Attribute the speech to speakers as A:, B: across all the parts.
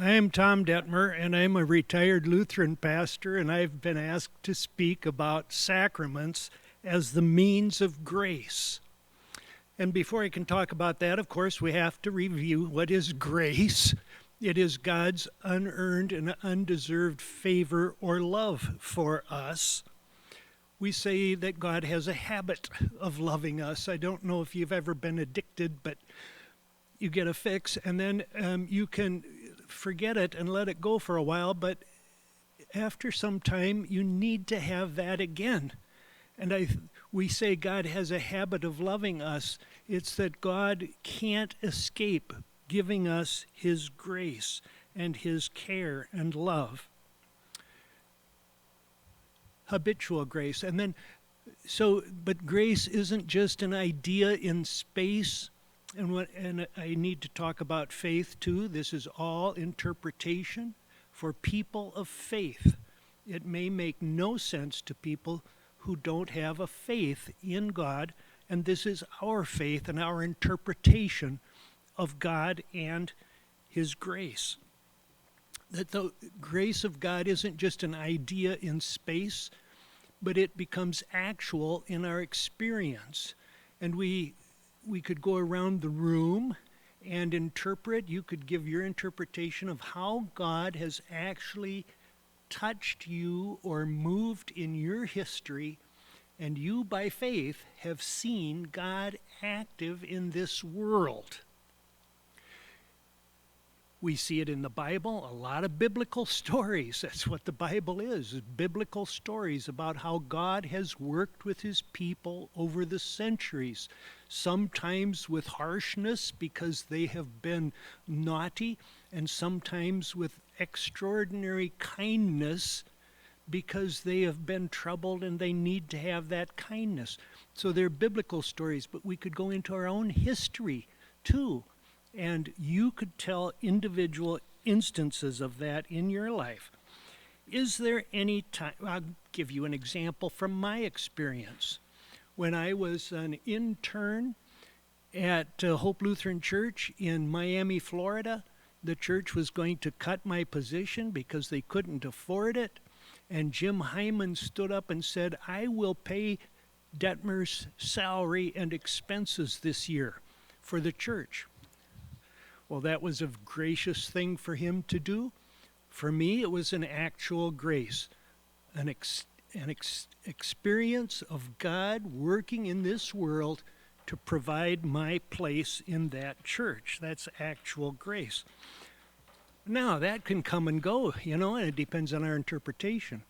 A: I am Tom Dettmer, and I'm a retired Lutheran pastor, and I've been asked to speak about sacraments as the means of grace. And before I can talk about that, of course, we have to review what is grace. It is God's unearned and undeserved favor or love for us. We say that God has a habit of loving us. I don't know if you've ever been addicted, but you get a fix, and then you can forget it and let it go for a while, but after some time, you need to have that again. And we say God has a habit of loving us. It's that God can't escape giving us His grace and His care and love. Habitual grace. And then, but grace isn't just an idea in space. And I need to talk about faith too. This is all interpretation for people of faith. It may make no sense to people who don't have a faith in God, and this is our faith and our interpretation of God and His grace. That the grace of God isn't just an idea in space, but it becomes actual in our experience. And we could go around the room and interpret. You could give your interpretation of how God has actually touched you or moved in your history, and you by faith have seen God active in this world. We see it in the Bible, a lot of biblical stories. That's what the Bible is biblical stories about how God has worked with His people over the centuries, sometimes with harshness because they have been naughty, and sometimes with extraordinary kindness because they have been troubled and they need to have that kindness. So they're biblical stories, but we could go into our own history too. And you could tell individual instances of that in your life. Is there any time, I'll give you an example from my experience. When I was an intern at Hope Lutheran Church in Miami, Florida, the church was going to cut my position because they couldn't afford it. And Jim Hyman stood up and said, I will pay Dettmer's salary and expenses this year for the church. Well, that was a gracious thing for him to do. For me, it was an actual grace, an experience of God working in this world to provide my place in that church. That's actual grace. Now, that can come and go, and it depends on our interpretation.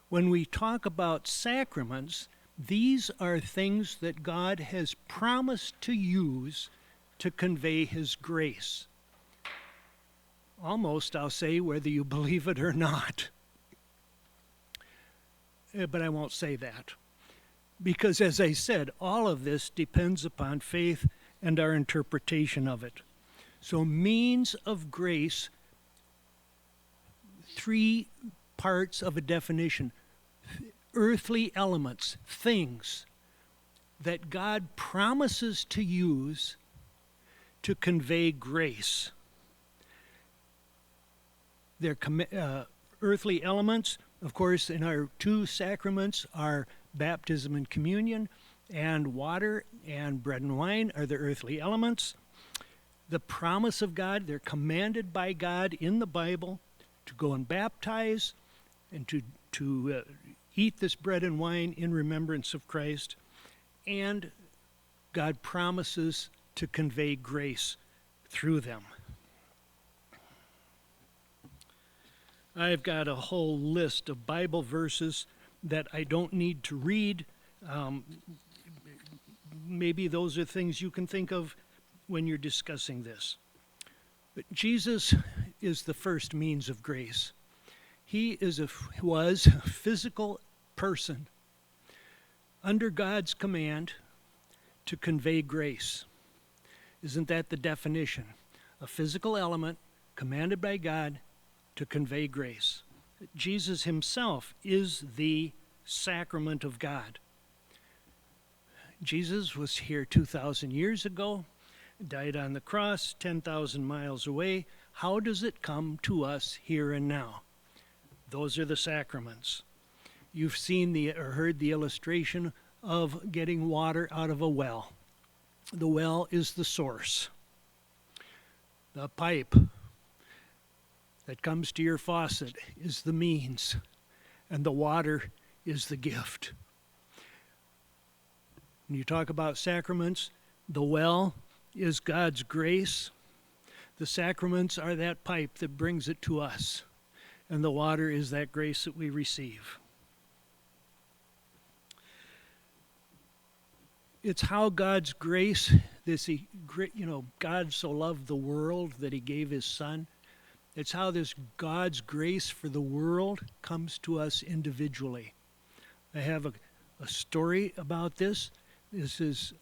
A: When we talk about sacraments, these are things that God has promised to use to convey His grace. Almost, I'll say, whether you believe it or not. But I won't say that. Because, as I said, all of this depends upon faith and our interpretation of it. So, means of grace, three parts of a definition. Earthly elements, things that God promises to use to convey grace. They're earthly elements, of course, in our two sacraments are baptism and communion, and water and bread and wine are the earthly elements. The promise of God, they're commanded by God in the Bible to go and baptize and to eat this bread and wine in remembrance of Christ. And God promises to convey grace through them. I've got a whole list of Bible verses that I don't need to read. Maybe those are things you can think of when you're discussing this. But Jesus is the first means of grace. He was a physical person under God's command to convey grace. Isn't that the definition? A physical element commanded by God to convey grace. Jesus Himself is the sacrament of God. Jesus was here 2,000 years ago, died on the cross 10,000 miles away. How does it come to us here and now? Those are the sacraments. You've seen or heard the illustration of getting water out of a well. The well is the source. The pipe that comes to your faucet is the means, and the water is the gift. When you talk about sacraments, the well is God's grace. The sacraments are that pipe that brings it to us, and the water is that grace that we receive. It's how God's grace, God so loved the world that he gave his Son. It's how this God's grace for the world comes to us individually. I have a story about this. This is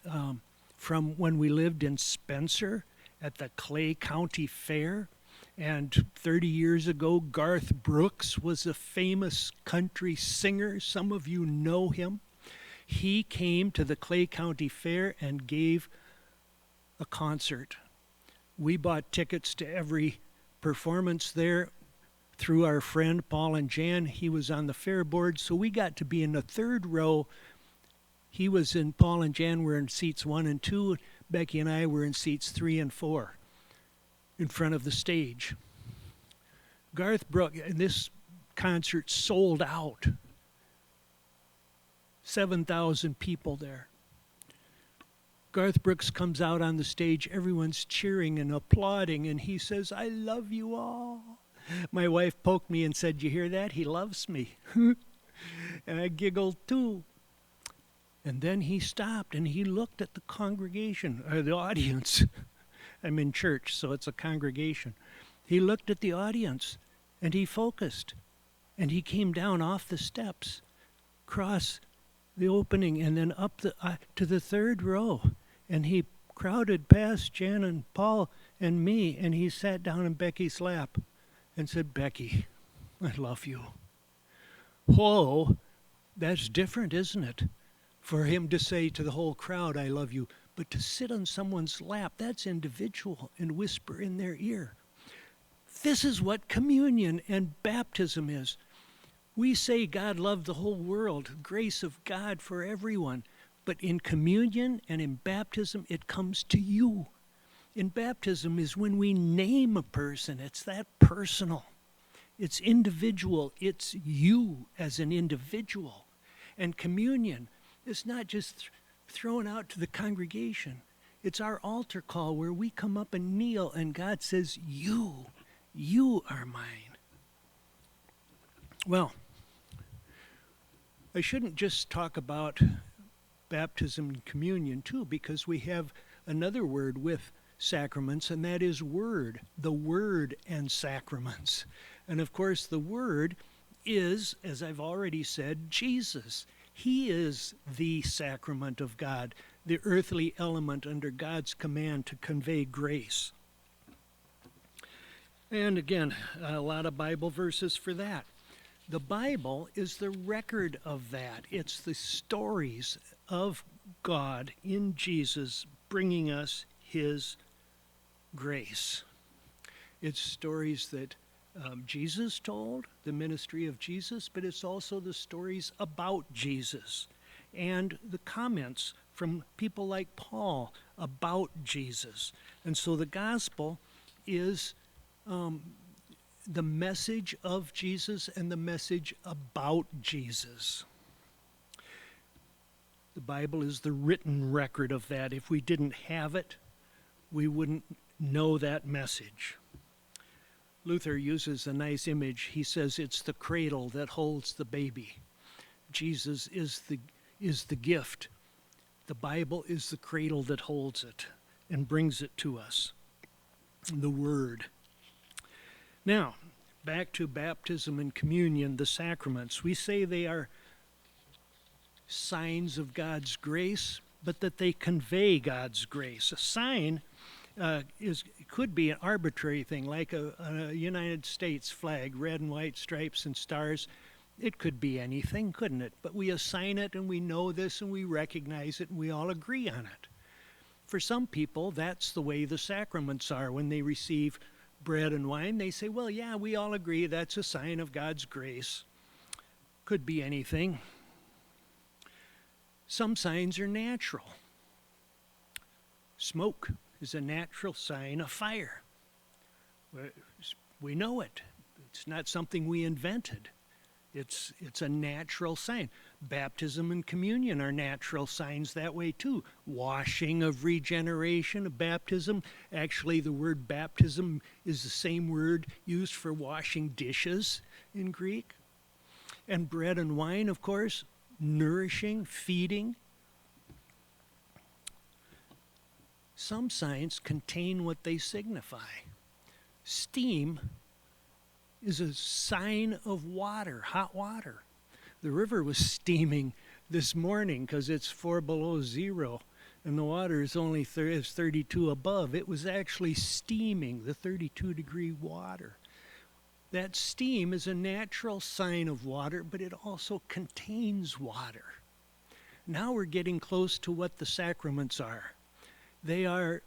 A: from when we lived in Spencer at the Clay County Fair. And 30 years ago, Garth Brooks was a famous country singer. Some of you know him. He came to the Clay County Fair and gave a concert. We bought tickets to every performance there through our friend Paul and Jan. He was on the fair board, so we got to be in the third row. He was in, Paul and Jan were in seats 1 and 2. Becky and I were in seats 3 and 4 in front of the stage. Garth Brooks, and this concert sold out. 7,000 people there. Garth Brooks comes out on the stage, everyone's cheering and applauding, and he says, "I love you all." My wife poked me and said, "You hear that? He loves me." And I giggled too. And then he stopped and he looked at the congregation, or the audience. I'm in church, so it's a congregation. He looked at the audience and he focused. And he came down off the steps, across the opening, and then up to the third row. And he crowded past Jan and Paul and me, and he sat down in Becky's lap and said, "Becky, I love you." Whoa, that's different, isn't it? For him to say to the whole crowd, "I love you," but to sit on someone's lap, that's individual, and whisper in their ear. This is what communion and baptism is. We say God loved the whole world, grace of God for everyone. But in communion and in baptism, it comes to you. In baptism is when we name a person. It's that personal. It's individual. It's you as an individual. And communion is not just thrown out to the congregation. It's our altar call where we come up and kneel and God says, you are mine. Well, I shouldn't just talk about baptism and communion too, because we have another word with sacraments, and that is word, the word and sacraments. And of course, the word is, as I've already said, Jesus. He is the sacrament of God, the earthly element under God's command to convey grace. And again, a lot of Bible verses for that. The Bible is the record of that. It's the stories of God in Jesus bringing us his grace. It's stories that Jesus told, the ministry of Jesus, but it's also the stories about Jesus and the comments from people like Paul about Jesus. And so the gospel is the message of Jesus and the message about Jesus. The Bible is the written record of that. If we didn't have it, we wouldn't know that message. Luther uses a nice image. He says it's the cradle that holds the baby. Jesus is the gift. The Bible is the cradle that holds it and brings it to us. The Word. Now, back to baptism and communion, the sacraments. We say they are signs of God's grace, but that they convey God's grace. A sign could be an arbitrary thing, like a United States flag, red and white stripes and stars. It could be anything, couldn't it? But we assign it, and we know this, and we recognize it, and we all agree on it. For some people, that's the way the sacraments are when they receive bread and wine, they say, well, yeah, we all agree that's a sign of God's grace. Could be anything. Some signs are natural. Smoke is a natural sign of fire. We know it. It's not something we invented. It's a natural sign. Baptism and communion are natural signs that way too. Washing of regeneration, of baptism. Actually, the word baptism is the same word used for washing dishes in Greek. And bread and wine, of course, nourishing, feeding. Some signs contain what they signify. Steam is a sign of water, hot water. The river was steaming this morning because it's 4 below zero and the water is only 32 above. It was actually steaming, the 32-degree water. That steam is a natural sign of water, but it also contains water. Now we're getting close to what the sacraments are. They are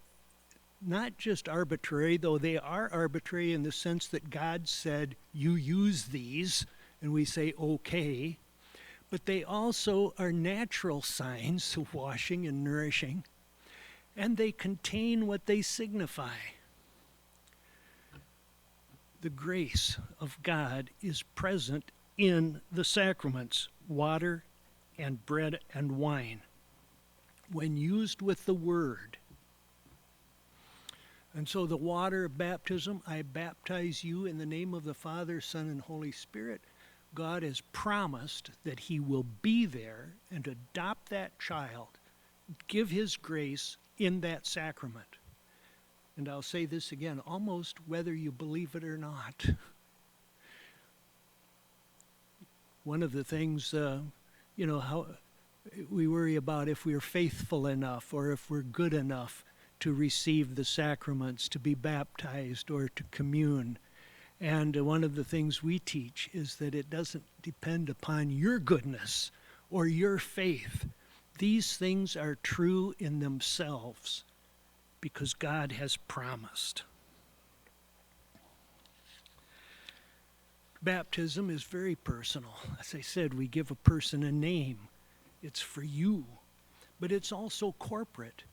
A: not just arbitrary, though they are arbitrary in the sense that God said, you use these, and we say, okay. But they also are natural signs of washing and nourishing, and they contain what they signify. The grace of God is present in the sacraments, water and bread and wine, when used with the word. And so the water of baptism, I baptize you in the name of the Father, Son, and Holy Spirit. God has promised that he will be there and adopt that child, give his grace in that sacrament. And I'll say this again, almost whether you believe it or not. One of the things, how we worry about if we're faithful enough or if we're good enough to receive the sacraments, to be baptized or to commune. And one of the things we teach is that it doesn't depend upon your goodness or your faith. These things are true in themselves because God has promised. Baptism is very personal. As I said, we give a person a name. It's for you, but it's also corporate.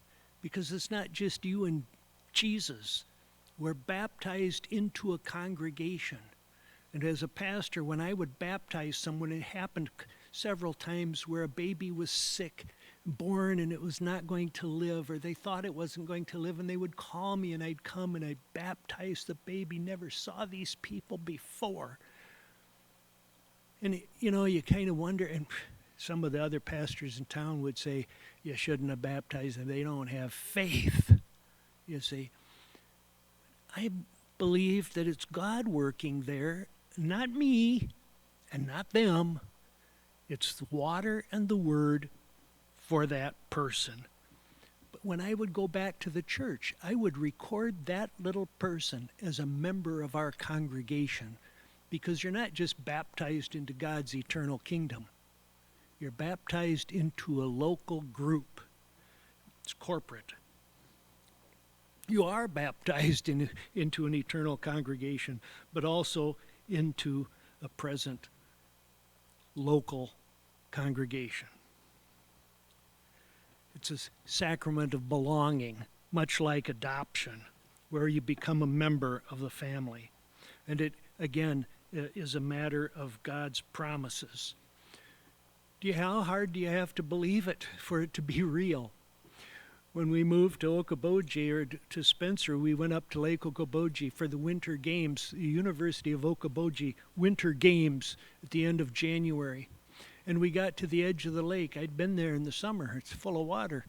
A: Because it's not just you and Jesus. We're baptized into a congregation. And as a pastor, when I would baptize someone, it happened several times where a baby was sick, born, and it was not going to live, or they thought it wasn't going to live, and they would call me, and I'd come, and I'd baptize the baby. Never saw these people before. And, you kind of wonder, and some of the other pastors in town would say, you shouldn't have baptized them. They don't have faith. You see, I believe that it's God working there, not me and not them. It's the water and the word for that person. But when I would go back to the church, I would record that little person as a member of our congregation, because you're not just baptized into God's eternal kingdom. You're baptized into a local group. It's corporate. You are baptized into an eternal congregation, but also into a present local congregation. It's a sacrament of belonging, much like adoption, where you become a member of the family. And it, again, is a matter of God's promises. How hard do you have to believe it for it to be real? When we moved to Okoboji, or to Spencer, we went up to Lake Okoboji for the Winter Games, the University of Okoboji Winter Games at the end of January. And we got to the edge of the lake. I'd been there in the summer. It's full of water.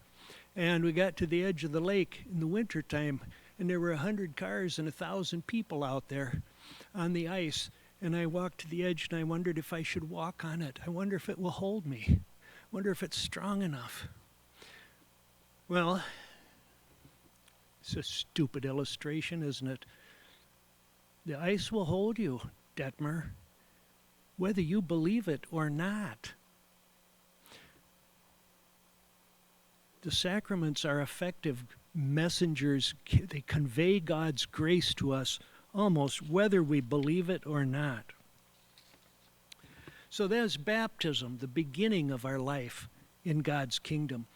A: And we got to the edge of the lake in the wintertime, and there were 100 cars and 1,000 people out there on the ice. And I walked to the edge, and I wondered if I should walk on it. I wonder if it will hold me. I wonder if it's strong enough. Well, it's a stupid illustration, isn't it? The ice will hold you, Dettmer, whether you believe it or not. The sacraments are effective messengers. They convey God's grace to us almost whether we believe it or not. So there's baptism, the beginning of our life in God's kingdom.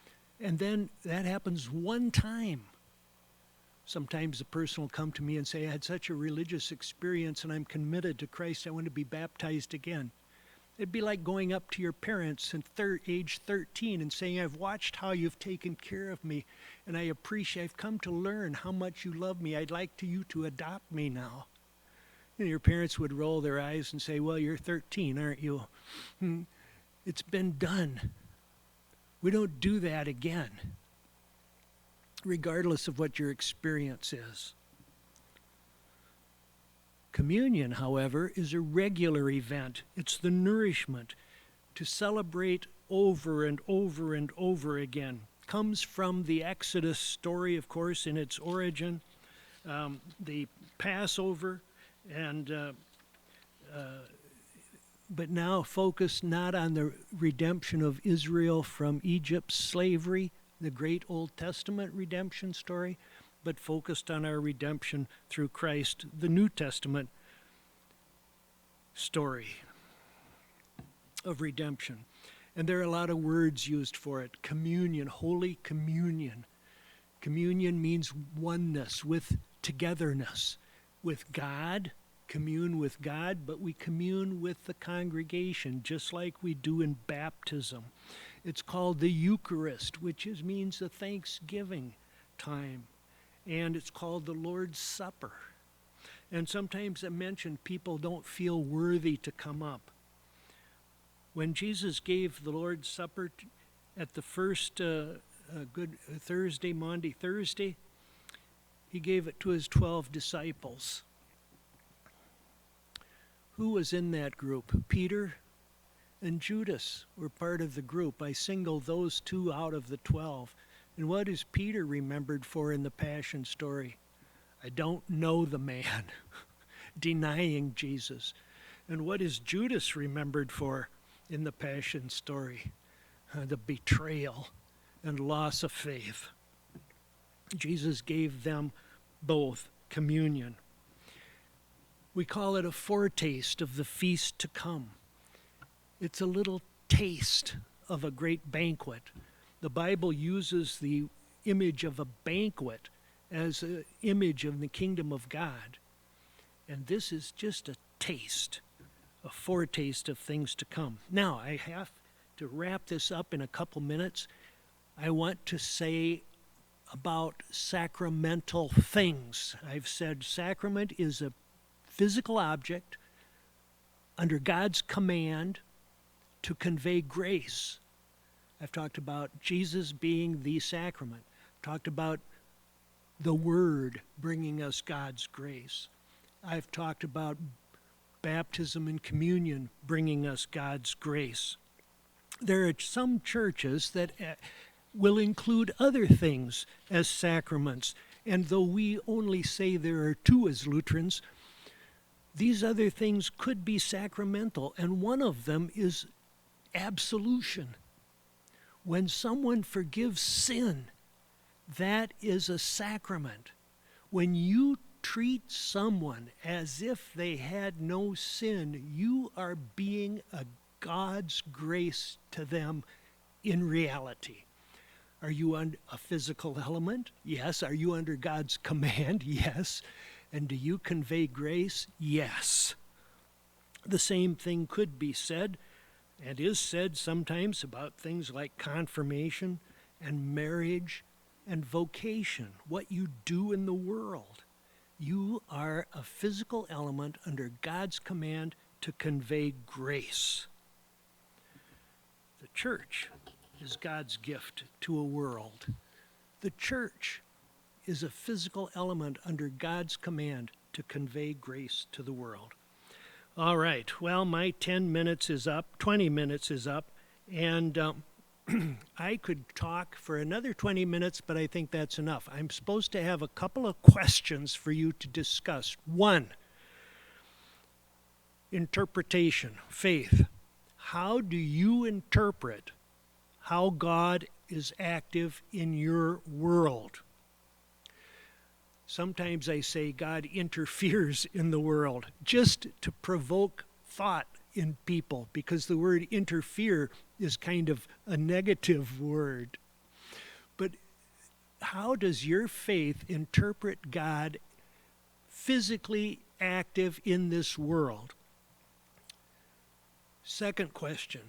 A: And then that happens one time. Sometimes the person will come to me and say, I had such a religious experience and I'm committed to Christ, I want to be baptized again. It'd be like going up to your parents at age 13 and saying, I've watched how you've taken care of me, and I've come to learn how much you love me. I'd like you to adopt me now. And your parents would roll their eyes and say, well, you're 13, aren't you? It's been done. We don't do that again, regardless of what your experience is. Communion, however, is a regular event. It's the nourishment to celebrate over and over and over again. Comes from the Exodus story, of course, in its origin, the Passover, but now focused not on the redemption of Israel from Egypt's slavery, the great Old Testament redemption story, but focused on our redemption through Christ, the New Testament story of redemption. And there are a lot of words used for it. Communion, Holy Communion. Communion means oneness, with togetherness, with God, commune with God, but we commune with the congregation, just like we do in baptism. It's called the Eucharist, which means the Thanksgiving time. And it's called the Lord's Supper. And sometimes I mention people don't feel worthy to come up. When Jesus gave the Lord's Supper at the first Good Thursday, Maundy Thursday, he gave it to his 12 disciples. Who was in that group? Peter and Judas were part of the group. I singled those two out of the 12. And what is Peter remembered for in the Passion story? I don't know the man, denying Jesus. And what is Judas remembered for in the Passion story? The betrayal and loss of faith. Jesus gave them both communion. We call it a foretaste of the feast to come. It's a little taste of a great banquet. The Bible uses the image of a banquet as an image of the kingdom of God. And this is just a taste, a foretaste of things to come. Now, I have to wrap this up in a couple minutes. I want to say about sacramental things. I've said sacrament is a physical object under God's command to convey grace. I've talked about Jesus being the sacrament. I've talked about the Word bringing us God's grace. I've talked about baptism and communion bringing us God's grace. There are some churches that will include other things as sacraments, and though we only say there are two as Lutherans, these other things could be sacramental, and one of them is absolution. When someone forgives sin, that is a sacrament. When you treat someone as if they had no sin, you are being a God's grace to them in reality. Are you on a physical element? Yes. Are you under God's command? Yes. And do you convey grace? Yes. The same thing could be said, and is said sometimes, about things like confirmation and marriage and vocation, what you do in the world. You are a physical element under God's command to convey grace. The church is God's gift to a world. The church is a physical element under God's command to convey grace to the world. All right, well, my 10 minutes is up, 20 minutes is up, and I could talk for another 20 minutes, but I think that's enough. I'm supposed to have a couple of questions for you to discuss. One, interpretation, faith. How do you interpret how God is active in your world? Sometimes I say God interferes in the world just to provoke thought in people, because the word interfere is kind of a negative word. But how does your faith interpret God physically active in this world? Second question.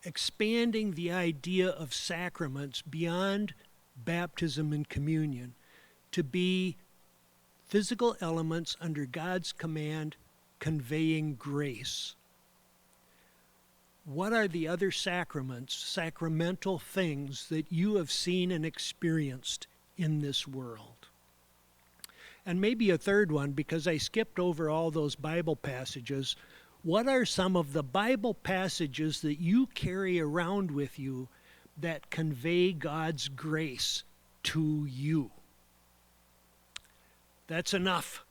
A: Expanding the idea of sacraments beyond baptism and communion to be physical elements under God's command, conveying grace. What are the other sacraments, sacramental things that you have seen and experienced in this world? And maybe a third one, because I skipped over all those Bible passages. What are some of the Bible passages that you carry around with you that convey God's grace to you? That's enough.